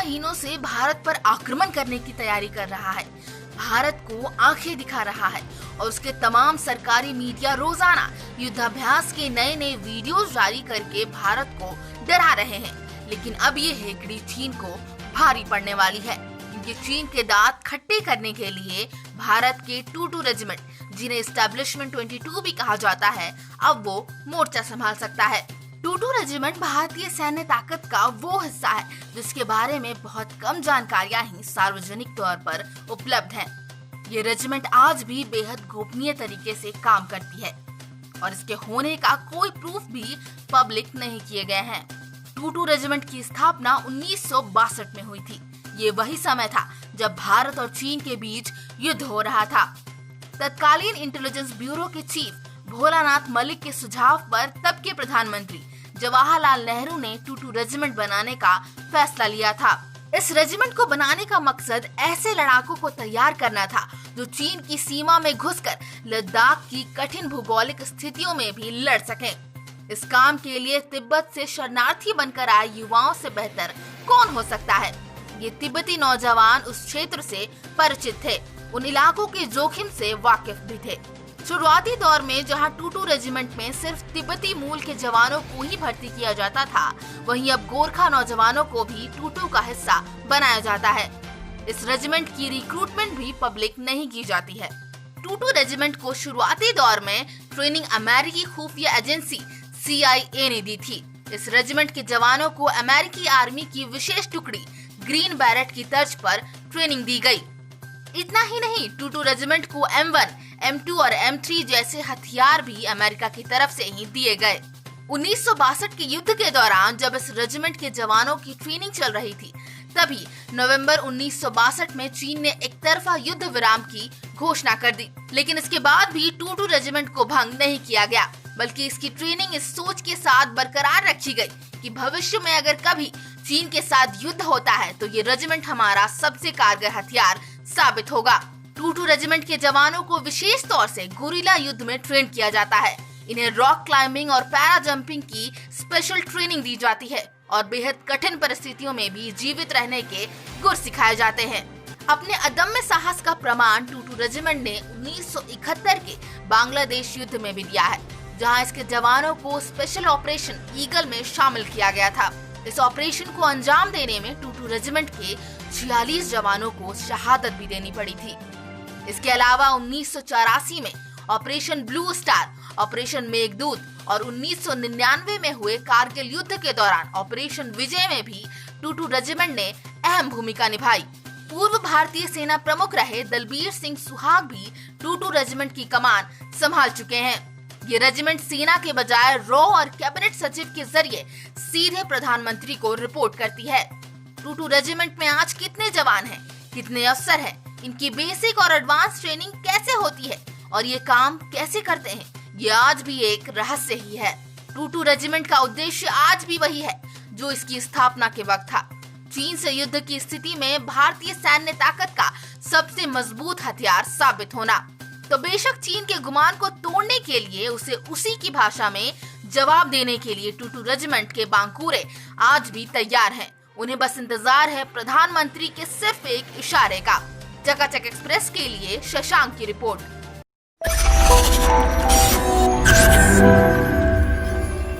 महीनों से भारत पर आक्रमण करने की तैयारी कर रहा है, भारत को आंखें दिखा रहा है और उसके तमाम सरकारी मीडिया रोजाना युद्धाभ्यास के नए नए वीडियोस जारी करके भारत को डरा रहे हैं। लेकिन अब ये हेकड़ी चीन को भारी पड़ने वाली है, क्योंकि चीन के दांत खट्टे करने के लिए भारत के 22 रेजिमेंट, जिन्हें एस्टेब्लिशमेंट 22 भी कहा जाता है, अब वो मोर्चा संभाल सकता है। 22 रेजिमेंट भारतीय सैन्य ताकत का वो हिस्सा है जिसके बारे में बहुत कम जानकारियां ही सार्वजनिक तौर पर उपलब्ध हैं। ये रेजिमेंट आज भी बेहद गोपनीय तरीके से काम करती है और इसके होने का कोई प्रूफ भी पब्लिक नहीं किए गए हैं। 22 रेजिमेंट की स्थापना 1962 में हुई थी। ये वही समय था जब भारत और चीन के बीच युद्ध हो रहा था। तत्कालीन इंटेलिजेंस ब्यूरो के चीफ भोलानाथ मलिक के सुझाव पर तब के प्रधानमंत्री जवाहरलाल नेहरू ने 22 रेजिमेंट बनाने का फैसला लिया था। इस रेजिमेंट को बनाने का मकसद ऐसे लड़ाकों को तैयार करना था जो चीन की सीमा में घुसकर लद्दाख की कठिन भौगोलिक स्थितियों में भी लड़ सकें। इस काम के लिए तिब्बत से शरणार्थी बनकर आए युवाओं से बेहतर कौन हो सकता है। ये तिब्बती नौजवान उस क्षेत्र से परिचित थे, उन इलाकों के जोखिम से वाकिफ भी थे। शुरुआती दौर में जहां 22 रेजिमेंट में सिर्फ तिब्बती मूल के जवानों को ही भर्ती किया जाता था, वहीं अब गोरखा नौजवानों को भी 22 का हिस्सा बनाया जाता है। इस रेजिमेंट की रिक्रूटमेंट भी पब्लिक नहीं की जाती है। 22 रेजिमेंट को शुरुआती दौर में ट्रेनिंग अमेरिकी खुफिया एजेंसी CIA ने दी थी। इस रेजिमेंट के जवानों को अमेरिकी आर्मी की विशेष टुकड़ी ग्रीन बैरेट की तर्ज पर ट्रेनिंग दी गई। इतना ही नहीं, 22 रेजिमेंट को M1, M2 और M3 जैसे हथियार भी अमेरिका की तरफ से ही दिए गए। 1962 के युद्ध के दौरान जब इस रेजिमेंट के जवानों की ट्रेनिंग चल रही थी, तभी नवंबर 1962 में चीन ने एक तरफा युद्ध विराम की घोषणा कर दी। लेकिन इसके बाद भी 22 रेजिमेंट को भंग नहीं किया गया, बल्कि इसकी ट्रेनिंग इस सोच के साथ बरकरार रखी गई कि भविष्य में अगर कभी चीन के साथ युद्ध होता है तो ये रेजिमेंट हमारा सबसे कारगर हथियार साबित होगा। 22 रेजिमेंट के जवानों को विशेष तौर से गुरिल्ला युद्ध में ट्रेन किया जाता है। इन्हें रॉक क्लाइंबिंग और पैरा जंपिंग की स्पेशल ट्रेनिंग दी जाती है और बेहद कठिन परिस्थितियों में भी जीवित रहने के गुर सिखाए जाते हैं। अपने अदम्य साहस का प्रमाण 22 रेजिमेंट ने 1971 के बांग्लादेश युद्ध में भी दिया है, जहां इसके जवानों को स्पेशल ऑपरेशन ईगल में शामिल किया गया था। इस ऑपरेशन को अंजाम देने में 22 रेजिमेंट के 46 जवानों को शहादत भी देनी पड़ी थी। इसके अलावा 1984 में operation blue star, operation Meghdoot और 1999 में हुए कारगिल युद्ध के दौरान ऑपरेशन विजय में भी 22 रेजिमेंट ने अहम भूमिका निभाई। पूर्व भारतीय सेना प्रमुख रहे दलबीर सिंह सुहाग भी 22 रेजिमेंट की कमान संभाल चुके हैं। ये रेजिमेंट सेना के बजाय रॉ और कैबिनेट सचिव के जरिए सीधे प्रधानमंत्री को रिपोर्ट करती है। 22 रेजिमेंट में आज कितने जवान हैं, कितने अफसर हैं, इनकी बेसिक और एडवांस ट्रेनिंग कैसे होती है और ये काम कैसे करते हैं, ये आज भी एक रहस्य ही है। 22 रेजिमेंट का उद्देश्य आज भी वही है जो इसकी स्थापना के वक्त था, चीन से युद्ध की स्थिति में भारतीय सैन्य ताकत का सबसे मजबूत हथियार साबित होना। तो बेशक चीन के गुमान को तोड़ने के लिए उसे उसी की भाषा में जवाब देने के लिए 22 रेजिमेंट के बांकुरे आज भी तैयार हैं। उन्हें बस इंतजार है प्रधानमंत्री के सिर्फ एक इशारे का। चकाचक एक्सप्रेस के लिए शशांक की रिपोर्ट।